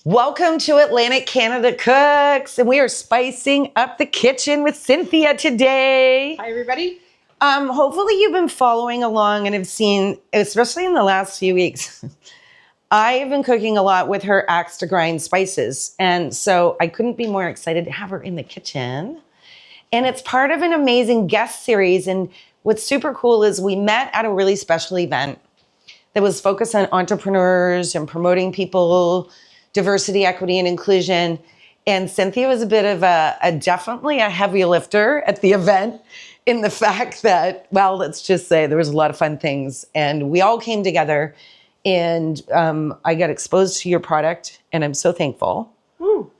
Welcome to Atlantic Canada Cooks, and we are spicing up the kitchen with Cynthia today. Hi, everybody. Hopefully you've been following along and have seen, especially in the last few weeks, I've been cooking a lot with her axe to grind spices, and so I couldn't be more excited to have her in the kitchen. And it's part of an amazing guest series, and what's super cool is we met at a really special event that was focused on entrepreneurs and promoting people, diversity, equity, and inclusion. And Cynthia was a bit of definitely a heavy lifter at the event in the fact that, well, let's just say there was a lot of fun things. And we all came together and I got exposed to your product and I'm so thankful.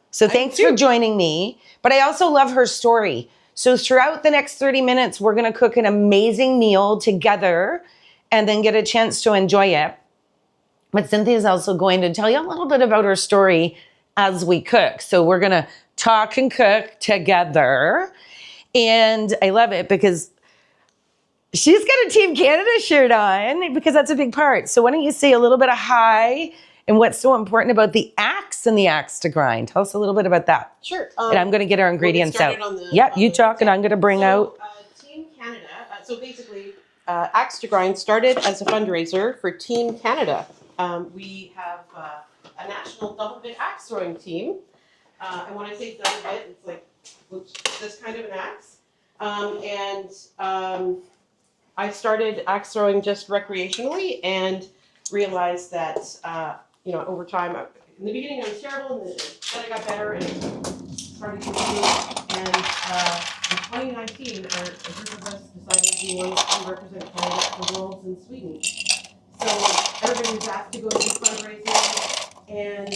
So thanks for joining me. But I also love her story. So throughout the next 30 minutes, we're gonna cook an amazing meal together and then get a chance to enjoy it. But Cynthia is also going to tell you a little bit about her story as we cook. So we're going to talk and cook together. And I love it because she's got a Team Canada shirt on because that's a big part. So why don't you say a little bit of hi and what's so important about the axe and the axe to grind? Tell us a little bit about that. Sure. And I'm going to get our ingredients out. Yep, you talk and I'm going to bring out. Team Canada. So basically, axe to grind started as a fundraiser for Team Canada. We have a national double bit axe throwing team. And when I say double bit, it's like this kind of an axe. I started axe throwing just recreationally and realized that, over time, in the beginning I was terrible, and then I got better and started to improve. And in 2019, a group of us decided we wanted to represent Canada at the Worlds in Sweden. So everybody was asked to go to fundraising and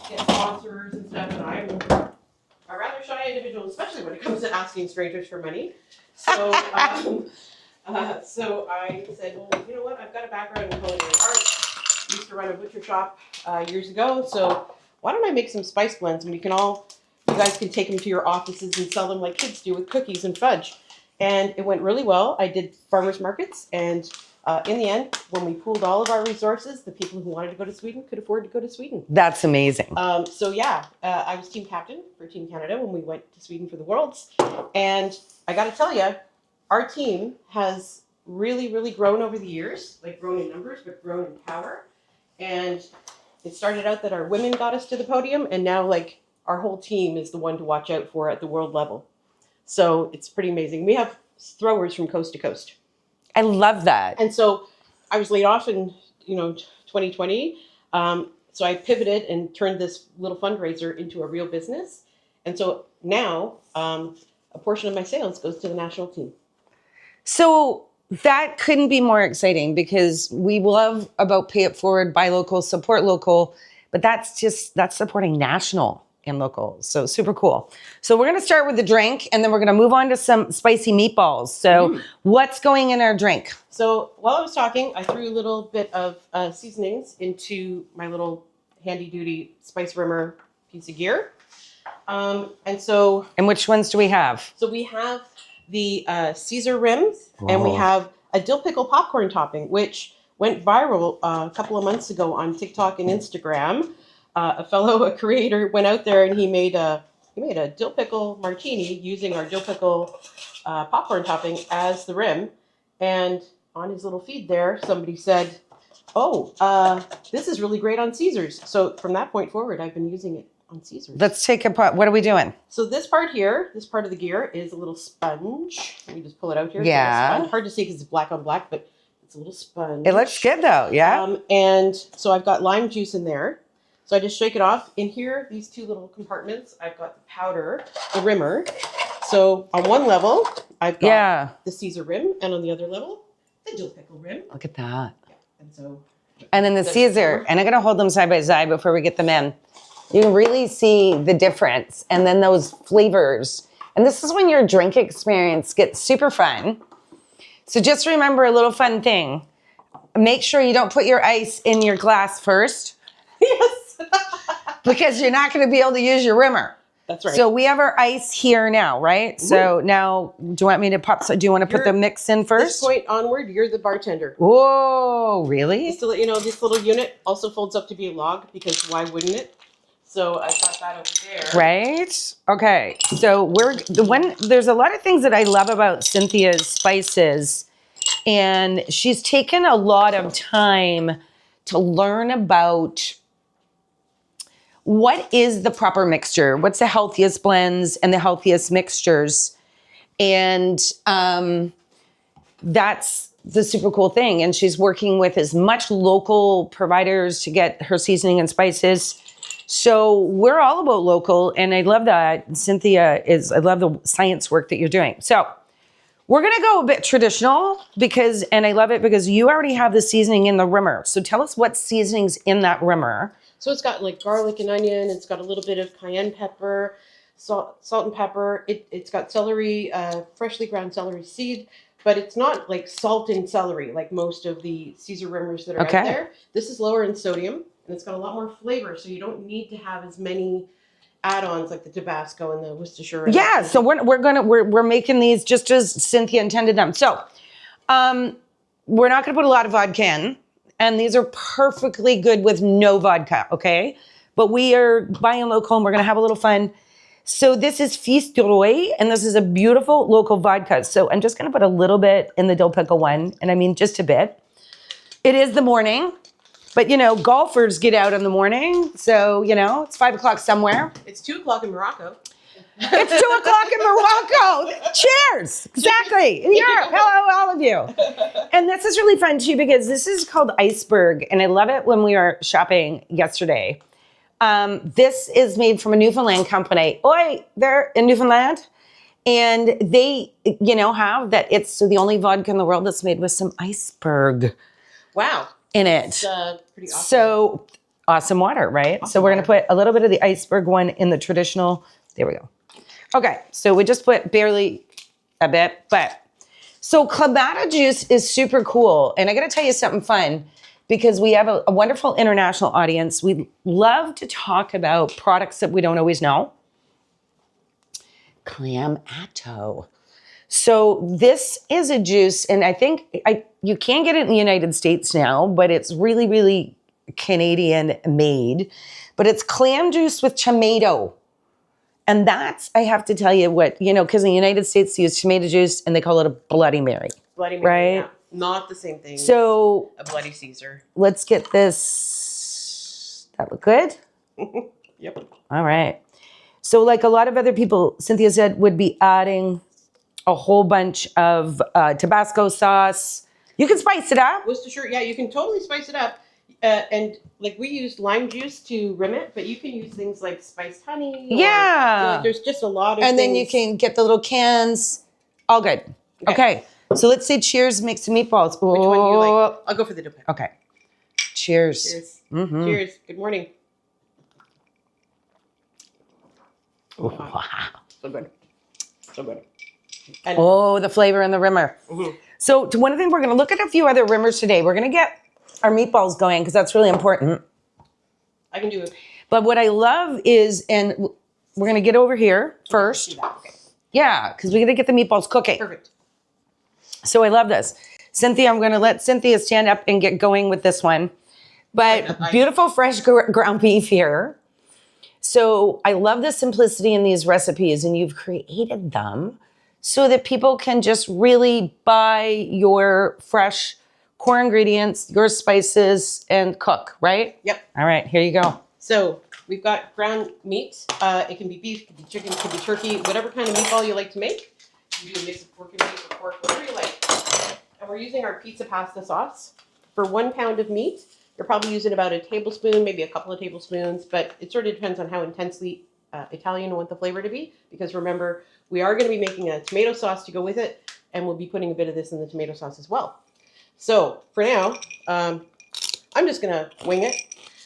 get sponsors and stuff, and I'm a rather shy individual, especially when it comes to asking strangers for money. So, so I said, well, you know what? I've got a background in culinary arts. Used to run a butcher shop years ago, so why don't I make some spice blends, and you guys can take them to your offices and sell them like kids do with cookies and fudge. And it went really well. I did farmers markets, and in the end, when we pooled all of our resources, the people who wanted to go to Sweden could afford to go to Sweden. That's amazing. I was team captain for Team Canada when we went to Sweden for the Worlds. And I got to tell you, our team has really, really grown over the years, like grown in numbers, but grown in power. And it started out that our women got us to the podium, and now like our whole team is the one to watch out for at the world level. So it's pretty amazing. We have throwers from coast to coast. I love that. And so I was laid off in 2020. So I pivoted and turned this little fundraiser into a real business. And so now a portion of my sales goes to the national team. So that couldn't be more exciting because we love about pay it forward, buy local, support local, but that's supporting national and local. So super cool. So we're going to start with the drink and then we're going to move on to some spicy meatballs. So what's going in our drink? So while I was talking, I threw a little bit of seasonings into my little handy duty spice rimmer piece of gear. And which ones do we have? So we have the Caesar rim, and we have a dill pickle popcorn topping, which went viral a couple of months ago on TikTok and Instagram. A fellow creator went out there and he made a dill pickle martini using our dill pickle popcorn topping as the rim. And on his little feed there, somebody said, this is really great on Caesars. So from that point forward, I've been using it on Caesars. Let's take apart. What are we doing? So this part here, this part of the gear is a little sponge. Let me just pull it out here. Yeah. It's hard to see because it's black on black, but it's a little sponge. It looks good though, yeah. And so I've got lime juice in there. So I just shake it off. In here, these two little compartments, I've got the powder, the rimmer. So on one level, I've got the Caesar rim, and on the other level, the dill pickle rim. Look at that. Yeah, and then the Caesar, and I'm going to hold them side by side before we get them in. You can really see the difference, and then those flavors. And this is when your drink experience gets super fun. So just remember a little fun thing. Make sure you don't put your ice in your glass first. Yes. Because you're not going to be able to use your rimmer. That's right. So we have our ice here now, right? So now, do you want me to pop? So do you want to put the mix in This first? point onward, you're the bartender. Whoa, really? Just to let you know, this little unit also folds up to be a log because why wouldn't it? So I got that over there. Right? Okay. So there's a lot of things that I love about Cynthia's spices, and she's taken a lot of time to learn about what is the proper mixture, what's the healthiest blends and the healthiest mixtures. And that's the super cool thing. And she's working with as much local providers to get her seasoning and spices. So we're all about local, and I love that. Cynthia I love the science work that you're doing. So we're gonna go a bit traditional and I love it because you already have the seasoning in the rimmer. So tell us what seasoning's in that rimmer. So it's got like garlic and onion. It's got a little bit of cayenne pepper, salt and pepper. It's got celery, freshly ground celery seed, but it's not like salt and celery like most of the Caesar rimmers that are out there. This is lower in sodium. And it's got a lot more flavor, so you don't need to have as many add-ons like the Tabasco and the Worcestershire. Yeah, so we're making these just as Cynthia intended them. So we're not going to put a lot of vodka in, and these are perfectly good with no vodka, okay? But we are buying local, and we're going to have a little fun. So this is Fils du Roi, and this is a beautiful local vodka. So I'm just going to put a little bit in the dill pickle one, and I mean just a bit. It is the morning. But, golfers get out in the morning. So, it's 5 o'clock somewhere. It's 2 o'clock in Morocco. It's 2 o'clock in Morocco. Cheers. Exactly. In Europe. Hello, all of you. And this is really fun, too, because this is called Iceberg. And I love it when we were shopping yesterday. This is made from a Newfoundland company. They're in Newfoundland. And they, have that it's the only vodka in the world that's made with some iceberg. Wow. In it. It's pretty awesome. So awesome water, right? Awesome so we're going to put a little bit of the iceberg one in the traditional. There we go. Okay. So we just put barely a bit, so clamato juice is super cool. And I got to tell you something fun because we have a wonderful international audience. We love to talk about products that we don't always know. Clamato. So this is a juice, and I think you can get it in the United States now, but it's really, really Canadian made. But it's clam juice with tomato. And that's, I have to tell you what, because in the United States they use tomato juice and they call it a Bloody Mary. Bloody Mary, right? Yeah. Not the same thing. So a Bloody Caesar. Let's get this. That look good? Yep. All right. So like a lot of other people, Cynthia said, would be adding a whole bunch of Tabasco sauce. You can spice it up. Worcestershire, yeah, you can totally spice it up. And like we used lime juice to rim it, but you can use things like spiced honey. Yeah. There's just a lot of And things. then you can get the little cans. All good. Okay. So let's say cheers, make some meatballs. Which one do you like? I'll go for the dip. Okay. Cheers. Cheers. Mm-hmm. Cheers. Good morning. Wow. So good. So good. And the flavor in the rimmer. Mhm. So one thing, we're going to look at a few other rimmers today. We're going to get our meatballs going because that's really important. I can do it. But what I love is, and we're going to get over here first. Do that. Okay. Yeah, because we're going to get the meatballs cooking. Perfect. So I love this. Cynthia, I'm going to let Cynthia stand up and get going with this one. But beautiful fresh ground beef here. So I love the simplicity in these recipes, and you've created them so that people can just really buy your fresh core ingredients, your spices, and cook, right? Yep. All right, here you go. So we've got ground meat. It can be beef, it can be chicken, it can be turkey, whatever kind of meatball you like to make. You can do a mix of pork and beef or pork, whatever you like. And we're using our pizza pasta sauce. For 1 pound of meat, you're probably using about a tablespoon, maybe a couple of tablespoons, but it sort of depends on how intensely Italian you want the flavor to be. Because remember, we are going to be making a tomato sauce to go with it, and we'll be putting a bit of this in the tomato sauce as well. So for now, I'm just going to wing it,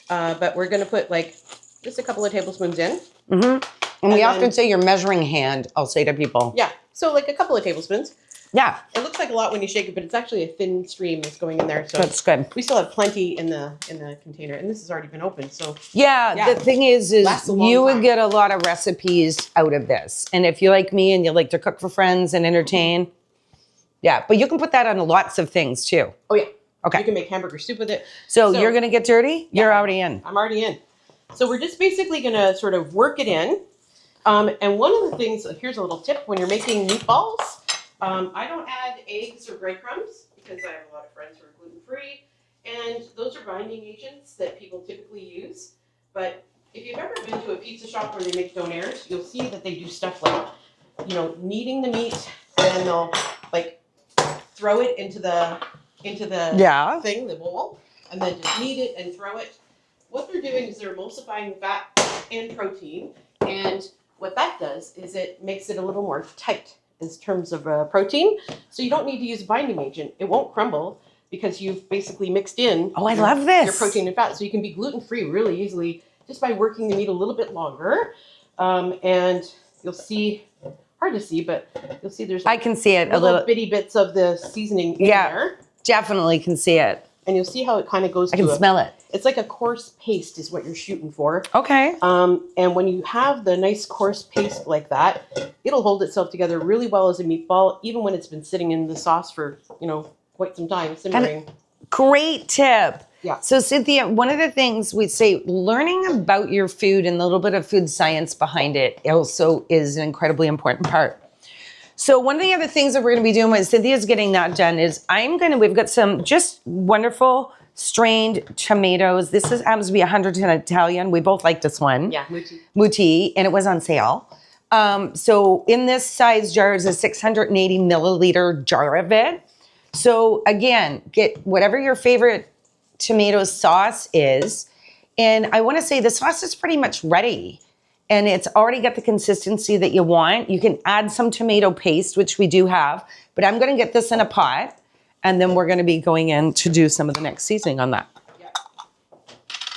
but we're going to put like just a couple of tablespoons in. Mm-hmm. And we often say your measuring hand, I'll say to people. Yeah, so like a couple of tablespoons. Yeah, It looks like a lot when you shake it, but it's actually a thin stream that's going in there. So that's good. we still have plenty in the container, and this has already been opened. So Yeah, the thing is Lasts a long you would time. get a lot of recipes out of this. And if you're like me and you like to cook for friends and entertain, yeah, but you can put that on lots of things too. oh yeah, Okay. you can make hamburger soup with it. So you're going to get dirty? You're Yeah. already in. I'm already in. So we're just basically going to sort of work it in. And one of the things, here's a little tip when you're making meatballs. I don't add eggs or breadcrumbs because I have a lot of friends who are gluten-free. And those are binding agents that people typically use. But if you've ever been to a pizza shop where they make donairs, you'll see that they do stuff like, kneading the meat, and they'll like throw it into the Yeah. thing, the bowl, and then just knead it and throw it. What they're doing is they're emulsifying fat and protein, and what that does is it makes it a little more tight in terms of protein. So you don't need to use a binding agent. It won't crumble because you've basically mixed in Oh, I love this. your protein and fat. So you can be gluten-free really easily just by working the meat a little bit longer. And you'll see, hard to see, but you'll see there's I can see it a little. bitty bits of the seasoning in Yeah. there. Definitely can see it. And you'll see how it kind of goes I can smell it. it's like a coarse paste is what you're shooting for. Okay. And when you have the nice coarse paste like that, it'll hold itself together really well as a meatball, even when it's been sitting in the sauce for, quite some time, simmering. Great tip. Yeah. So Cynthia, one of the things we say, learning about your food and a little bit of food science behind it also is an incredibly important part. So one of the other things that we're going to be doing when Cynthia's getting that done is we've got some just wonderful strained tomatoes. This happens to be 100% Italian. We both like this one. Yeah, muti. Muti, and it was on sale. So in this size jar is a 680 milliliter jar of it. So again, get whatever your favorite tomato sauce is. And I want to say the sauce is pretty much ready. And it's already got the consistency that you want. You can add some tomato paste, which we do have. But I'm going to get this in a pot. And then we're going to be going in to do some of the next seasoning on that. Yeah.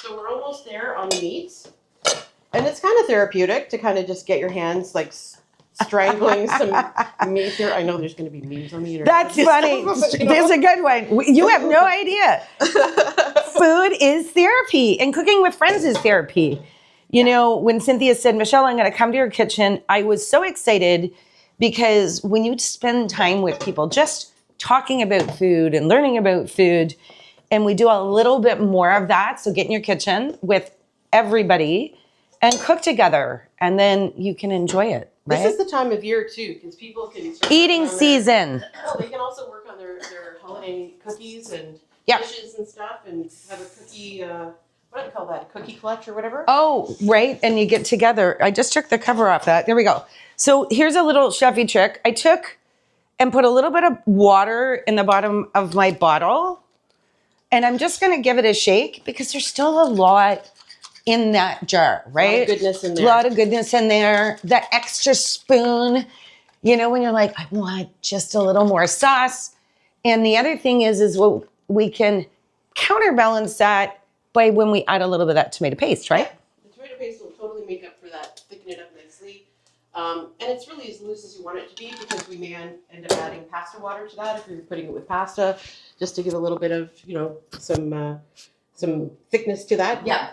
So we're almost there on the meats. And it's kind of therapeutic to kind of just get your hands like strangling some meat here. I know there's going to be memes on the internet. That's funny. There's a good one. You have no idea. Food is therapy, and cooking with friends is therapy. You know, when Cynthia said, Michelle, I'm going to come to your kitchen, I was so excited because when you spend time with people just talking about food and learning about food, and we do a little bit more of that, so get in your kitchen with everybody and cook together, and then you can enjoy it, right? This is the time of year, too, because people can start Eating working on season. they can also work on their holiday cookies and Yep. dishes and stuff and have a cookie, what do we call that, a cookie clutch or whatever? Oh, right. And you get together. I just took the cover off that. There we go. So here's a little chefy trick. I took and put a little bit of water in the bottom of my bottle. And I'm just going to give it a shake because there's still a lot in that jar, right? A lot of goodness in there. A lot of goodness in there. That extra spoon, when you're like, I want just a little more sauce. And the other thing is what we can counterbalance that by when we add a little bit of that tomato paste, right? The tomato paste will totally make up for that, thicken it up nicely. And it's really as loose as you want it to be because we may end up adding pasta water to that if you're putting it with pasta, just to give a little bit of, some thickness to that. Yeah.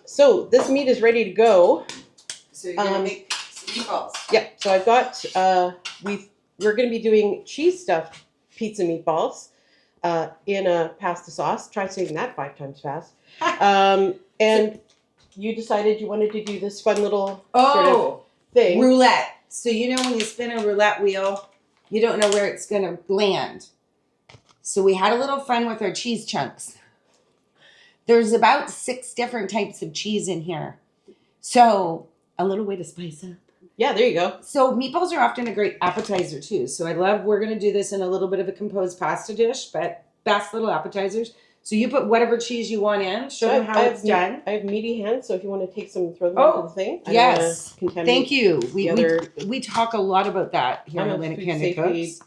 So this meat is ready to go. So you're gonna make some meatballs. Yeah, so I've got, we're going to be doing cheese stuffed pizza meatballs in a pasta sauce. Try saying that 5 times fast. And you decided you wanted to do this fun little sort of thing. Roulette. So when you spin a roulette wheel, you don't know where it's gonna land. So we had a little fun with our cheese chunks. There's about 6 different types of cheese in here. So a little way to spice up. Yeah, there you go. So meatballs are often a great appetizer too. So we're going to do this in a little bit of a composed pasta dish, but best little appetizers. So you put whatever cheese you want in, show them how it's done. I have meaty hands, so if you want to take some, throw them onto the thing. Yes. Thank you. The We talk a lot about that here on Atlantic Candy Cooks.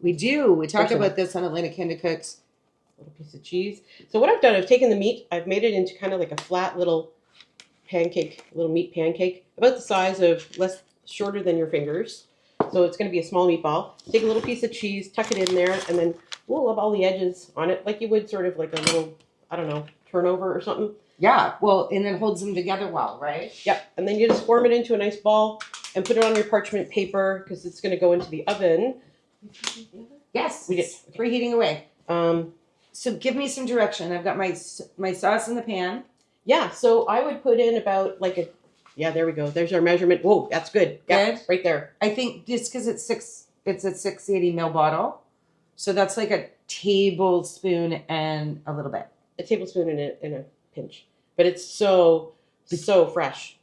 We do. We talk about this on Atlantic Candy Cooks. Little piece of cheese. So what I've done, I've taken the meat, I've made it into kind of like a flat little pancake, little meat pancake, about the size of shorter than your fingers. So it's going to be a small meatball. Take a little piece of cheese, tuck it in there, and then roll up all the edges on it like you would sort of like a little, I don't know, turnover or something. Yeah, well, and it holds them together well, right? Yep. And then you just form it into a nice ball and put it on your parchment paper because it's going to go into the oven. Yes, We did. preheating away. Um, So give me some direction. I've got my sauce in the pan. yeah, so I would put in about like a, yeah, there we go. There's our measurement. Whoa, that's good. Yeah, Good. right there. I think just because it's a 680 ml bottle, so that's like a tablespoon and a little bit. A tablespoon in a pinch. But it's so fresh.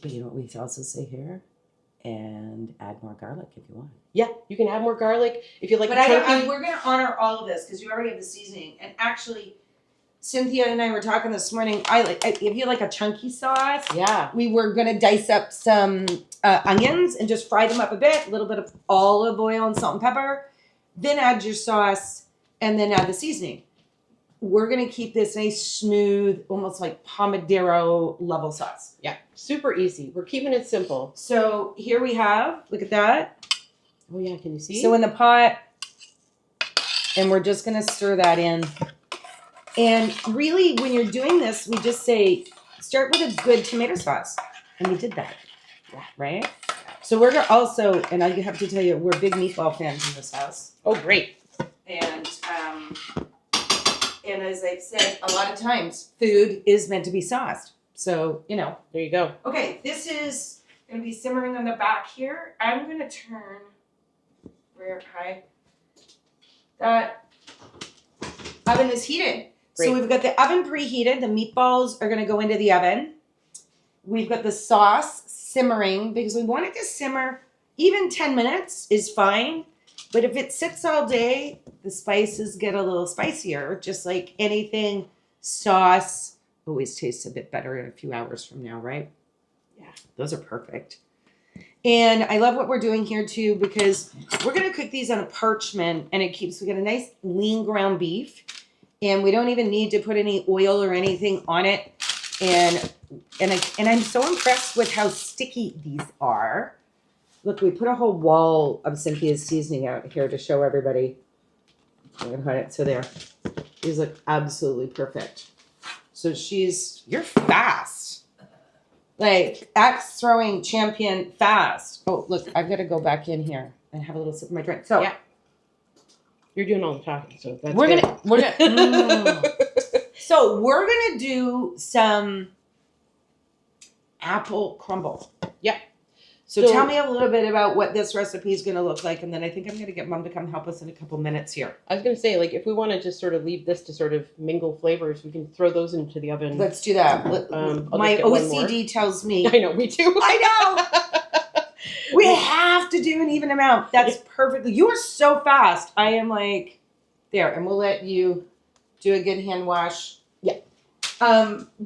But you know what we also say here? And add more garlic if you want. Yeah, you can add more garlic if you like. But we're going to honor all of this because you already have the seasoning. And actually, Cynthia and I were talking this morning. If you like a chunky sauce, Yeah. we were going to dice up some onions and just fry them up a bit. A little bit of olive oil and salt and pepper. Then add your sauce and then add the seasoning. We're going to keep this nice, smooth, almost like pomodoro level sauce. Yeah, super easy. We're keeping it simple. So here we have, look at that. Oh yeah, can you see? So in the pot, and we're just going to stir that in. And really, when you're doing this, we just say, start with a good tomato sauce. And we did that, right? So we're gonna also, and I have to tell you, we're big meatball fans in this house. Oh, great. And as I've said a lot of times, food is meant to be sauced. So, you know. There you go. Okay, this is going to be simmering on the back here. I'm going to turn rear high. That oven is heated. Great. So we've got the oven preheated. The meatballs are going to go into the oven. We've got the sauce simmering because we want it to simmer. Even 10 minutes is fine. But if it sits all day, the spices get a little spicier. Just like anything, sauce always tastes a bit better in a few hours from now, right? Yeah, those are perfect. And I love what we're doing here too because we're going to cook these on a parchment and we get a nice lean ground beef. And we don't even need to put any oil or anything on it. And I'm so impressed with how sticky these are. Look, we put a whole wall of Cynthia's seasoning out here to show everybody. I'm going to hide it. So there. These look absolutely perfect. So you're fast. Like, axe throwing champion fast. Oh, look, I've got to go back in here and have a little sip of my drink. So, yeah. You're doing all the talking, so that's we're good. So we're gonna do some apple crumble. Yep. So tell me a little bit about what this recipe is gonna look like, and then I think I'm gonna get Mom to come help us in a couple minutes here. I was going to say, like, if we want to just sort of leave this to sort of mingle flavors, we can throw those into the oven. Let's do that. My OCD tells me. I know, me too. I know. We have to do an even amount. That's perfectly. You are so fast. I am like, there, and we'll let you do a good hand wash. Yeah.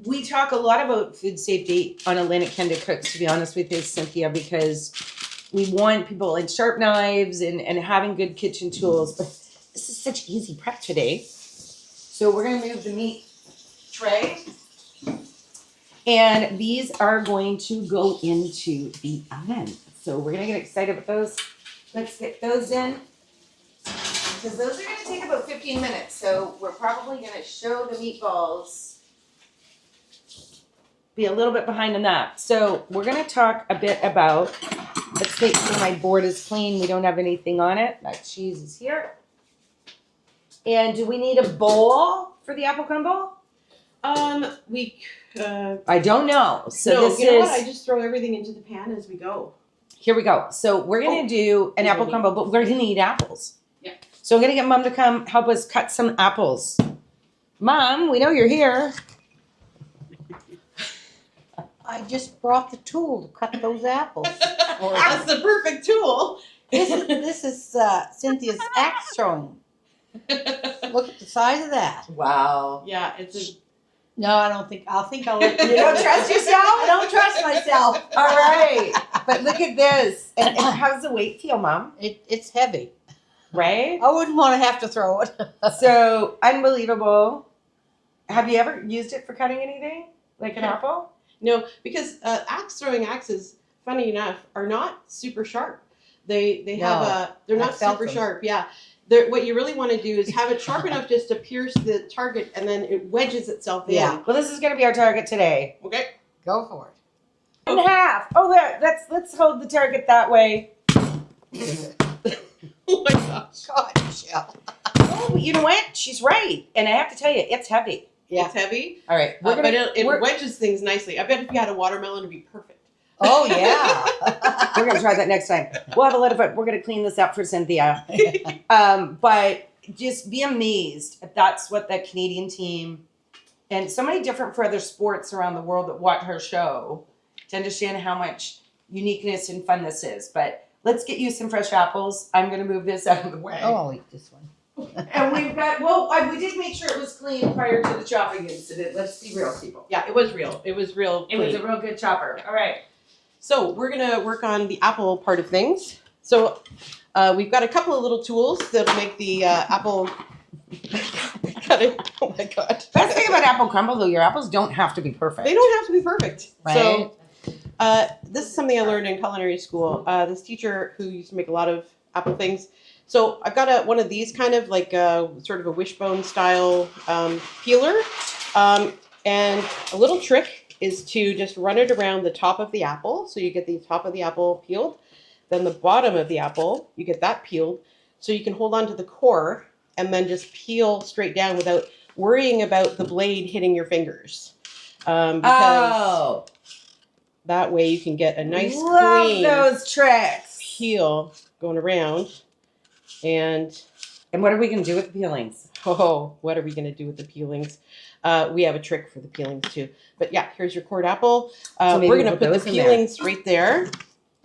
We talk a lot about food safety on Atlantic Canada Cooks, to be honest with you, Cynthia, because we want people like sharp knives and having good kitchen tools. But this is such easy prep today. So we're going to move the meat tray. And these are going to go into the oven. So we're going to get excited with those. Let's get those in. Because those are going to take about 15 minutes. So we're probably going to show the meatballs. Be a little bit behind on that. So we're going to talk a bit about, let's make sure my board is clean. We don't have anything on it. That cheese is here. And do we need a bowl for the apple crumble? I don't know. So no, this you know is, what? I just throw everything into the pan as we go. here we go. So we're going to do an apple crumble, but we're going to eat apples. Yeah. So I'm going to get Mom to come help us cut some apples. Mom, we know you're here. I just brought the tool to cut those apples. That's the perfect tool. This is Cynthia's axe throwing. Look at the size of that. Wow. Yeah, it's a. No, I don't think. I'll let You don't trust yourself? I don't trust myself. All right. But look at this. And how's the weight feel, Mom? It's heavy. Right? I wouldn't want to have to throw it. So, unbelievable. Have you ever used it for cutting anything? Like an apple? No, because throwing axes, funny enough, are not super sharp. They have No, they're I not felt super them. sharp. Yeah. What you really want to do is have it sharp enough just to pierce the target, and then it wedges itself in. Yeah. Well, this is going to be our target today. Okay. Go for it. And half. Oh, there. Let's hold the target that way. Oh my gosh. God, Michelle. Oh, you know what? She's right. And I have to tell you, it's heavy. Yeah. It's heavy, All right. but it wedges things nicely. I bet if you had a watermelon, it'd be perfect. Oh, yeah. We're going to try that next time. We'll have a little bit. We're going to clean this up for Cynthia. But just be amazed if that's what the Canadian team and so many different for other sports around the world that watch her show to understand how much uniqueness and fun this is. But let's get you some fresh apples. I'm going to move this out of the way. Oh, I'll eat this one. And we've got, we did make sure it was clean prior to the chopping incident. Let's be real, people. Yeah, it was real. It was real. It was a real good chopper. All right. So we're gonna work on the apple part of things. So we've got a couple of little tools that make the apple. Got it. Oh my god. Best thing about apple crumble, though, your apples don't have to be perfect. They don't have to be perfect. Right. So this is something I learned in culinary school. This teacher who used to make a lot of apple things. So I've got one of these kind of like sort of a wishbone style peeler, and a little trick is to just run it around the top of the apple. So you get the top of the apple peeled. Then the bottom of the apple, you get that peeled. So you can hold on to the core and then just peel straight down without worrying about the blade hitting your fingers. Because that way you can get a nice Love clean those tricks. peel going around. And what are we going to do with the peelings? oh, what are we going to do with the peelings? We have a trick for the peelings too. But yeah, here's your cored apple. So maybe we're going to we'll put put the those in there. peelings right there.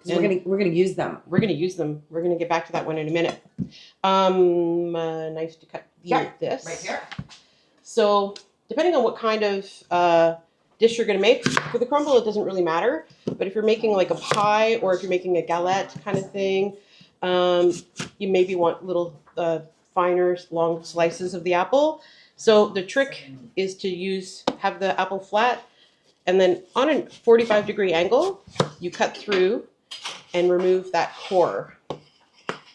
We're gonna use them. We're going to use them. We're going to get back to that one in a minute. Knife to cut this. Right here. So depending on what kind of dish you're going to make, for the crumble it doesn't really matter. But if you're making like a pie or if you're making a galette kind of thing, you maybe want little finer long slices of the apple. So the trick is to have the apple flat, and then on a 45-degree angle, you cut through and remove that core.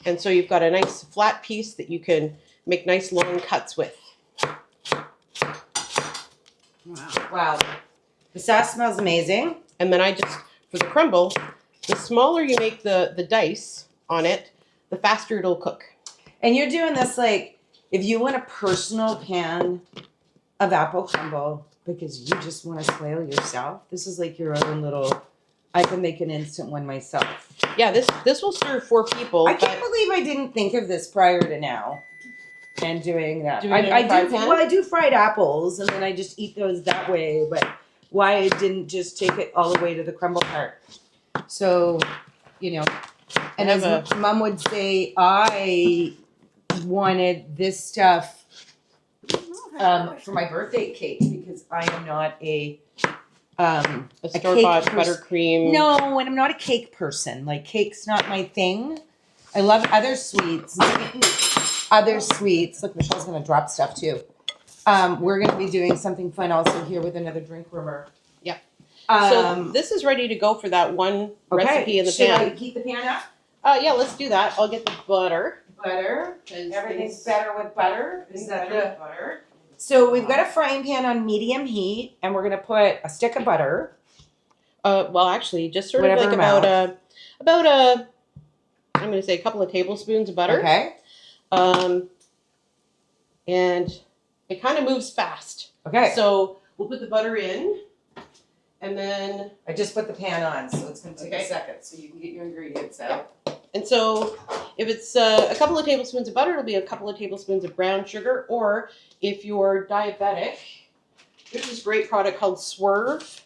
And so you've got a nice flat piece that you can make nice long cuts with. Wow. The sauce smells amazing. And then for the crumble, the smaller you make the dice on it, the faster it'll cook. And you're doing this like, if you want a personal pan of apple crumble because you just want to spoil yourself, this is like your own little, I can make an instant one myself. Yeah, this will serve 4 people. I can't believe I didn't think of this prior to now and doing that. Doing it in a fried pan? Well, I do fried apples and then I just eat those that way, but why I didn't just take it all the way to the crumble part. So, and as Mom would say, I wanted this stuff for my birthday cake because I am not a store-bought buttercream. No, and I'm not a cake person. Like, cake's not my thing. I love other sweets. Look, Michelle's gonna drop stuff too. We're gonna be doing something fun also here with another drink warmer. Yeah. So this is ready to go for that one recipe in the Should pan. I keep the pan up? Yeah, let's do that. I'll get the butter. Butter. Everything's better with butter. Is that with butter. So we've got a frying pan on medium heat, and we're gonna put a stick of butter. Well, actually, just sort Whatever of like about a, I'm going to say a couple of tablespoons of butter. Okay. And it kind of moves fast. Okay. So we'll put the butter in, and then I just put the pan on, so it's gonna take a second, so you can get your ingredients out. And so if it's a couple of tablespoons of butter, it'll be a couple of tablespoons of brown sugar. Or if you're diabetic, there's this great product called Swerve.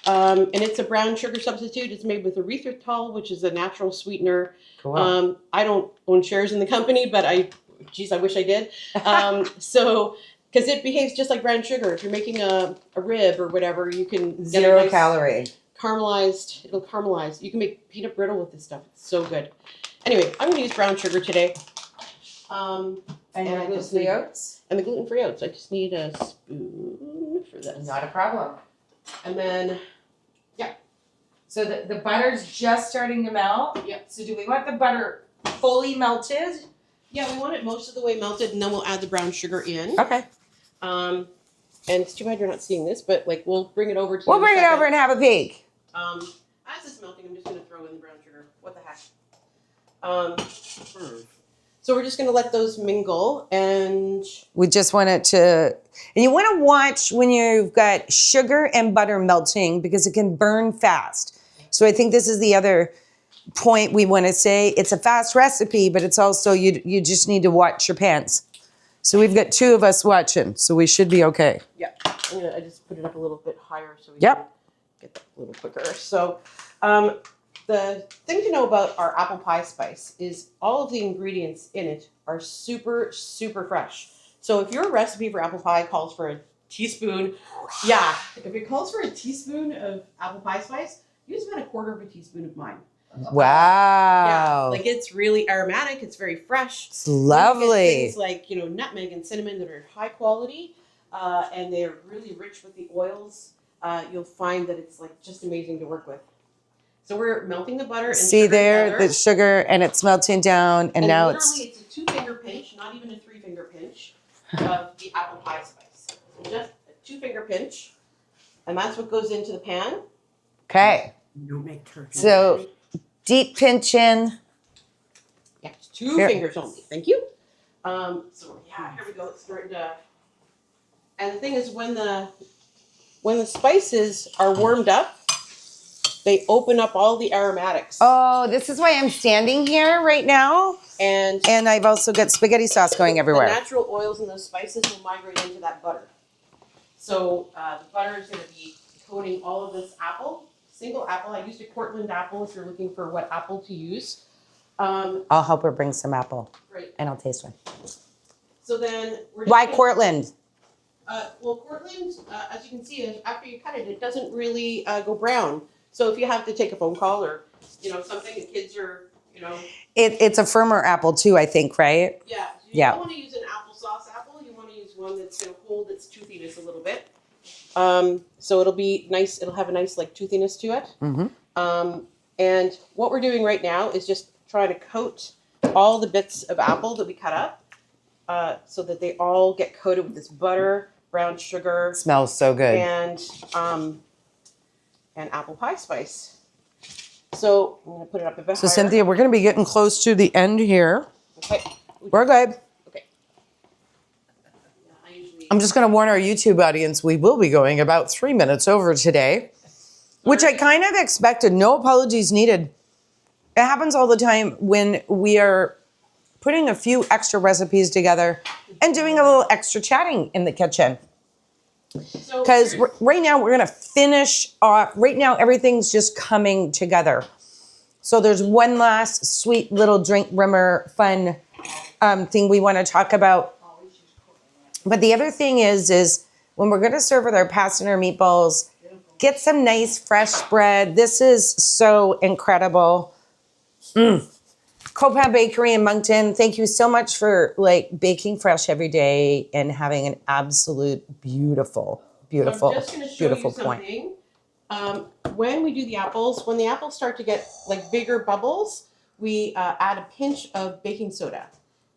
And it's a brown sugar substitute. It's made with erythritol, which is a natural sweetener. Cool. I don't own shares in the company, but I wish I did. Because it behaves just like brown sugar. If you're making a rib or whatever, you can get Zero a nice calorie. caramelized. It'll caramelize. You can make peanut brittle with this stuff. It's so good. Anyway, I'm going to use brown sugar today. And I the just need- oats? And the gluten-free oats. I just need a spoon for this. Not a problem. And then, So the butter's just starting to melt? Yep. So do we want the butter fully melted? Yeah, we want it most of the way melted, and then we'll add the brown sugar in. Okay. And it's too bad you're not seeing this, but like we'll bring it over to We'll you in a bring it second. over and have a peek. As it's melting, I'm just going to throw in the brown sugar. What the heck? So we're just going to let those mingle, and We just want it to, and you want to watch when you've got sugar and butter melting because it can burn fast. So I think this is the other point we want to say. It's a fast recipe, but it's also, you just need to watch your pans. So we've got 2 of us watching, so we should be okay. yeah, I just put it up a little bit higher so we Yep. can get that a little quicker. So the thing to know about our apple pie spice is all of the ingredients in it are super, super fresh. So if your recipe for apple pie calls for a teaspoon, if it calls for a teaspoon of apple pie spice, use about 1/4 of a teaspoon of mine. Wow. Like it's really aromatic. It's very fresh. It's lovely. Things like nutmeg and cinnamon that are high quality, and they're really rich with the oils. You'll find that it's like just amazing to work with. So we're melting the butter and See sugar there, together. the sugar, and it's melting down, and now literally it's a 2-finger pinch, not even a 3-finger pinch of the apple pie spice. So just a 2-finger pinch, and that's what goes into the pan. okay. Don't make turkey. So deep pinch in. Yeah, just 2 Here. fingers only. Thank you. So yeah, here we go. It's starting to. And the thing is, when the spices are warmed up, they open up all the aromatics. Oh, this is why I'm standing here right now. And And I've also got spaghetti sauce going the everywhere. natural oils and those spices will migrate into that butter. So the butter is going to be coating all of this apple. Single apple. I used a Cortland apple if you're looking for what apple to use. I'll help her bring some apple, Great. and I'll taste one. So then we're just Why gonna- Cortland? Well, Cortland, as you can see, after you cut it, it doesn't really go brown. So if you have to take a phone call or something, the kids are It's a firmer apple too, I think, right? yeah. So you Yeah. don't want to use an applesauce apple. You want to use one that's going to hold its toothiness a little bit. So it'll be nice. It'll have a nice like toothiness to it. Mm-hmm. And what we're doing right now is just trying to coat all the bits of apple that we cut up, so that they all get coated with this butter, brown sugar, Smells so good. and apple pie spice. So I'm gonna put it up a bit So higher. Cynthia, we're going to be getting close to the end here. Okay. We're good. Okay. Yeah, I usually. I'm just going to warn our YouTube audience, we will be going about 3 minutes over today, which I kind of expected. No apologies needed. It happens all the time when we are putting a few extra recipes together and doing a little extra chatting in the kitchen. So Because here's- right now we're going to finish off. Right now everything's just coming together. So there's one last sweet little drink brimmer fun thing we want to talk about. But the other thing is when we're going to serve with our pasta and our meatballs, get some nice fresh bread. This is so incredible. Copa Bakery in Moncton, thank you so much for baking fresh every day and having an absolute beautiful, beautiful, I'm just gonna show beautiful you point. something. When we do the apples, when the apples start to get like bigger bubbles, we add a pinch of baking soda.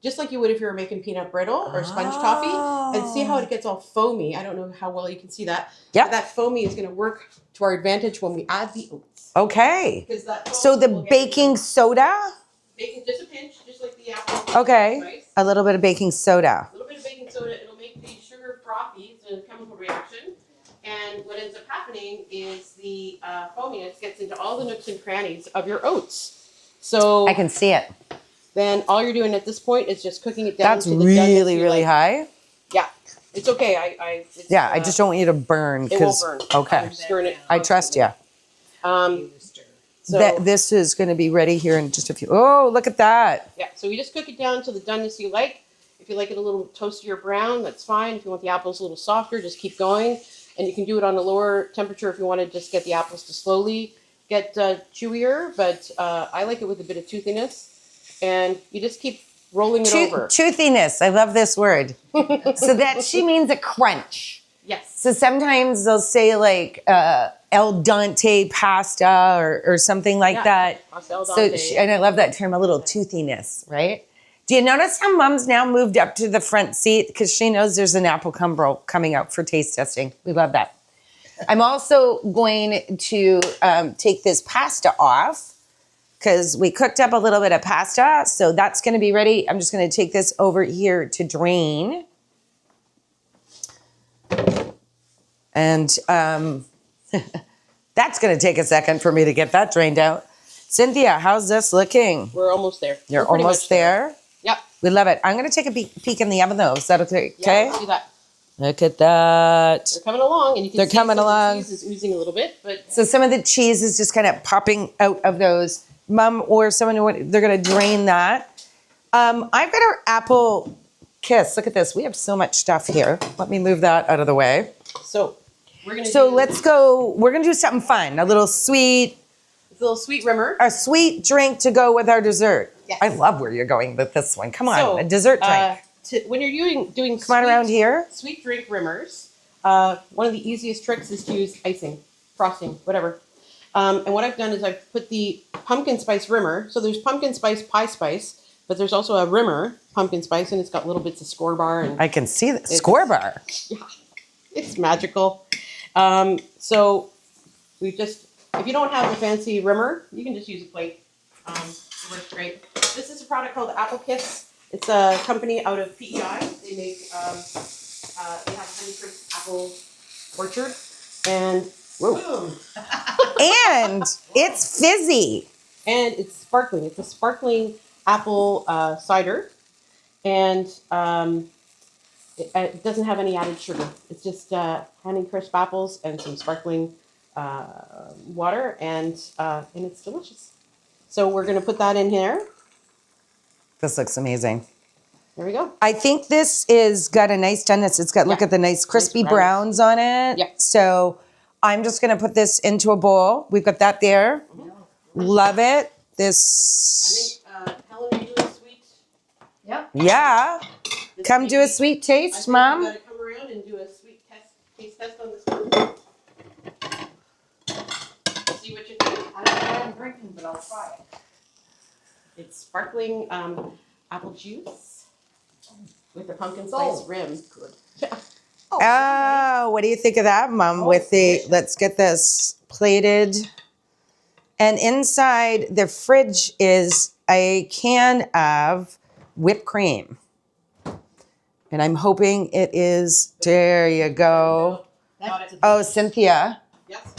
Just like you would if you were making peanut brittle or sponge toffee. And see how it gets all foamy. I don't know how well you can see that. Yep. But that foamy is going to work to our advantage when we add the oats. Okay. Because that So the foam will get baking soda, baking just a pinch, just like the apple. okay, Spice. a little bit of baking soda. A little bit of baking soda, it'll make the sugar frothy. It's a chemical reaction. And what ends up happening is the foaminess gets into all the nooks and crannies of your oats. So I can see it. then all you're doing at this point is just cooking it down That's to the doneness really, you really like. high. Yeah, it's okay. It's, Yeah, I just don't want you to burn. It won't 'Cause- burn. Okay. I'm stirring it. I trust you. So This is going to be ready here in just a few. Oh, look at that. yeah, so you just cook it down to the doneness you like. If you like it a little toastier or brown, that's fine. If you want the apples a little softer, just keep going. And you can do it on a lower temperature if you want to just get the apples to slowly get chewier. But I like it with a bit of toothiness. And you just keep rolling it over. Toothiness. I love this word. So that she means a crunch. Yes. So sometimes they'll say al dente pasta or something like Yeah, that. pasta al So dente. and I love that term, a little toothiness, right? Do you notice how Mom's now moved up to the front seat because she knows there's an apple crumble coming out for taste testing? We love that. I'm also going to take this pasta off because we cooked up a little bit of pasta, so that's going to be ready. I'm just going to take this over here to drain. And that's going to take a second for me to get that drained out. Cynthia, how's this looking? We're almost there. You're We're pretty almost much there? Yep. We love it. I'm going to take a peek in the oven, though. Is that okay? Yeah, let's do that. Look at that. They're coming along, and you can They're see coming some along. of the cheese is oozing a little bit, but So some of the cheese is just kind of popping out of those. Mom or someone, they're going to drain that. I've got our apple kiss. Look at this. We have so much stuff here. Let me move that out of the way. so we're gonna. So do let's go. We're going to do something fun. A little sweet, a little sweet rimmer. a sweet drink to go with our dessert. Yes. I love where you're going with this one. Come on, So, a dessert drink. When you're doing Come on around here. sweet drink rimmers, one of the easiest tricks is to use icing, frosting, whatever. And what I've done is I've put the pumpkin spice rimmer. So there's pumpkin spice pie spice, but there's also a rimmer pumpkin spice, and it's got little bits of score bar and I can see the score bar. yeah, it's magical. So we just, if you don't have a fancy rimmer, you can just use a plate. It works great. This is a product called Apple Kiss. It's a company out of PEI. They make, they have Honeycrisp apple orchard, and Boom. And it's fizzy. and it's sparkling. It's a sparkling apple cider, and it doesn't have any added sugar. It's just Honeycrisp apples and some sparkling water, and it's delicious. So we're gonna put that in here. This looks amazing. There we go. I think this is got a nice doneness. It's got, look Yeah. at the nice crispy Nice browns on it. Yeah. So I'm just going to put this into a bowl. We've got that there. Love it. This, I think Helen, you do a sweet. Yep. yeah. this Come do a maybe- sweet I taste, think Mom. You gotta come around and do a sweet taste test on this one. See what you think. I don't know what I'm drinking, but I'll try it. It's sparkling apple juice with a pumpkin spice rim. Good. Yeah. Oh, what do you think of that, Mom? With the, let's get this plated. And inside the fridge is a can of whipped cream. And I'm hoping it is, there you go. Got it. Oh, Cynthia. Yes.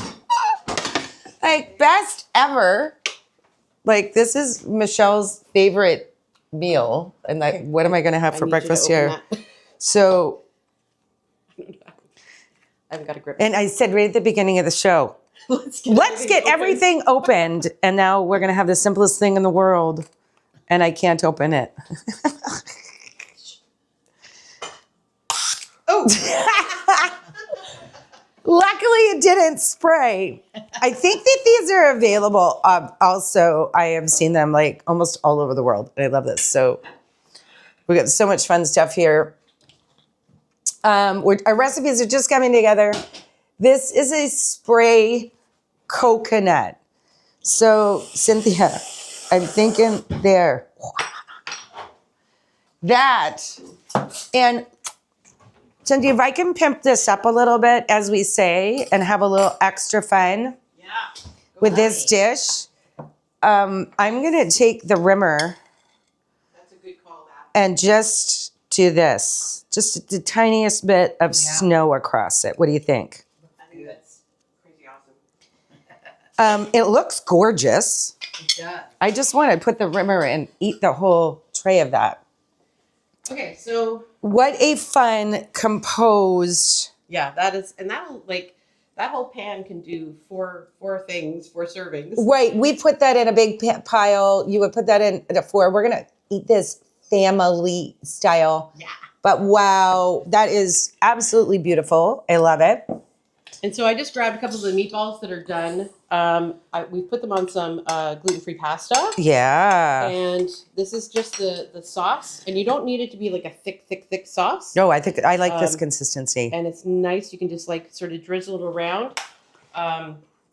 Like, best ever. Like, this is Michelle's favorite meal. And like, what am I going to have I for need you to breakfast open here? that. So, I haven't got a grip. and I said right at the beginning of the show, Let's get open. everything opened. And now we're going to have the simplest thing in the world. And I can't open it. Oh. Luckily, it didn't spray. I think that these are available. Also, I have seen them like almost all over the world. I love this. So we got so much fun stuff here. Our recipes are just coming together. This is a spray coconut. So Cynthia, I'm thinking there. That. And Cynthia, if I can pimp this up a little bit, as we say, and have a little extra fun Yeah. with this dish, I'm going to take the rimmer That's a good call, that. and just do this. Just the tiniest bit of snow across it. What do you think? I think that's crazy awesome. It looks gorgeous. It does. I just want to put the rimmer and eat the whole tray of that. Okay, so What a fun, composed. yeah, that is, and that'll like that whole pan can do four things, 4 servings. Right, we put that in a big pile. You would put that in a 4. We're going to eat this family style. Yeah. But wow, that is absolutely beautiful. I love it. And so I just grabbed a couple of the meatballs that are done. We put them on some gluten-free pasta. Yeah. And this is just the sauce. And you don't need it to be like a thick sauce. No, I think I like this Um, consistency. And it's nice. You can just like sort of drizzle it around.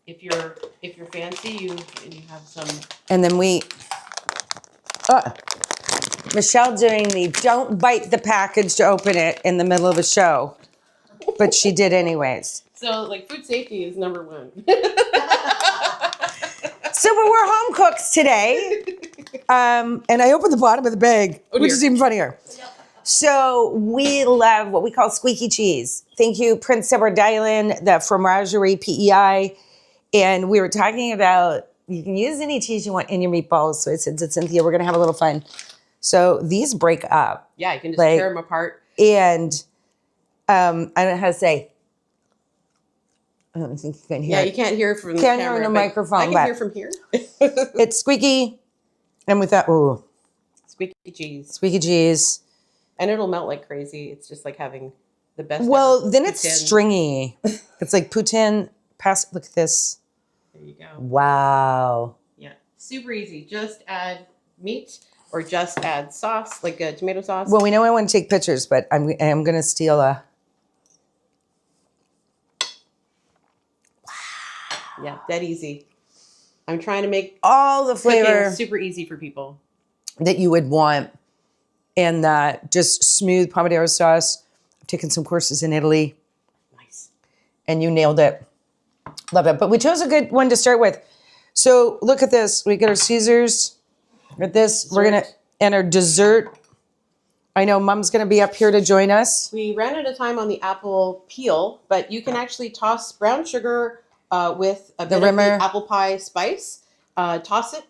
If you're fancy, you have some. And then Michelle doing the don't bite the package to open it in the middle of a show, but she did anyways. So like food safety is number one. So we're home cooks today. And I opened the bottom of the bag, which is even funnier. So we love what we call squeaky cheese. Thank you, Prince Edward Island, the Fromagerie PEI. And we were talking about you can use any cheese you want in your meatballs. So I said to Cynthia, we're going to have a little fun. So these break up. Yeah, you can just Like- tear them apart. And I don't know how to say. I don't think you can hear Yeah, it. you can't hear from the Can't hear camera, in the but microphone, I can but- hear from here. It's squeaky. And with that, ooh, Squeaky cheese. squeaky cheese. And it'll melt like crazy. It's just like having the best. Well, ever then it's poutine. stringy. It's like poutine. Look at this. There you go. Wow. Yeah, super easy. Just add meat or just add sauce, like a tomato sauce. Well, we know I want to take pictures, but I'm going to steal a. Yeah, dead easy. I'm trying to make All the cooking flavor super easy for people. that you would want. And just smooth pomodoro sauce. I've taken some courses in Italy, Nice. and you nailed it. Love it. But we chose a good one to start with. So look at this. We get our Caesars. At this, we're going to, and our dessert. I know Mom's going to be up here to join us. We ran out of time on the apple peel, but you can actually toss brown sugar with a bit of rimmer. the apple pie spice. Toss it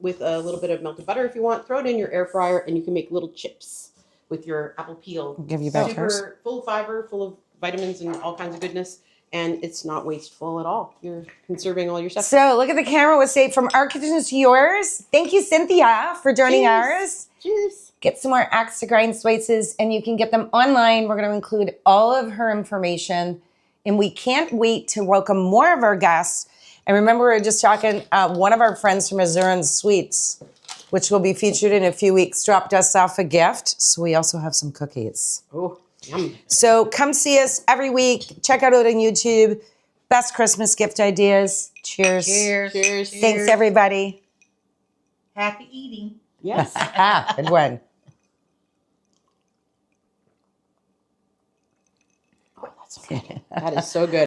with a little bit of melted butter if you want. Throw it in your air fryer, and you can make little chips with your apple peel. I'll give you back Super hers. full of fiber, full of vitamins and all kinds of goodness, and it's not wasteful at all. You're conserving all your stuff. So look at the camera. We'll say from our kitchens to yours. Thank you, Cynthia, for joining Cheers. ours. Cheers. Get some more axe to grind spices, and you can get them online. We're going to include all of her information, and we can't wait to welcome more of our guests. And remember, we were just talking, one of our friends from Azuran Sweets, which will be featured in a few weeks, dropped us off a gift. So we also have some cookies. Oh, yum. So come see us every week. Check out it on YouTube. Best Christmas gift ideas. Cheers. Cheers. Cheers. Thanks, everybody. Happy eating. Yes. Good one. Oh, that's so good. That is so good.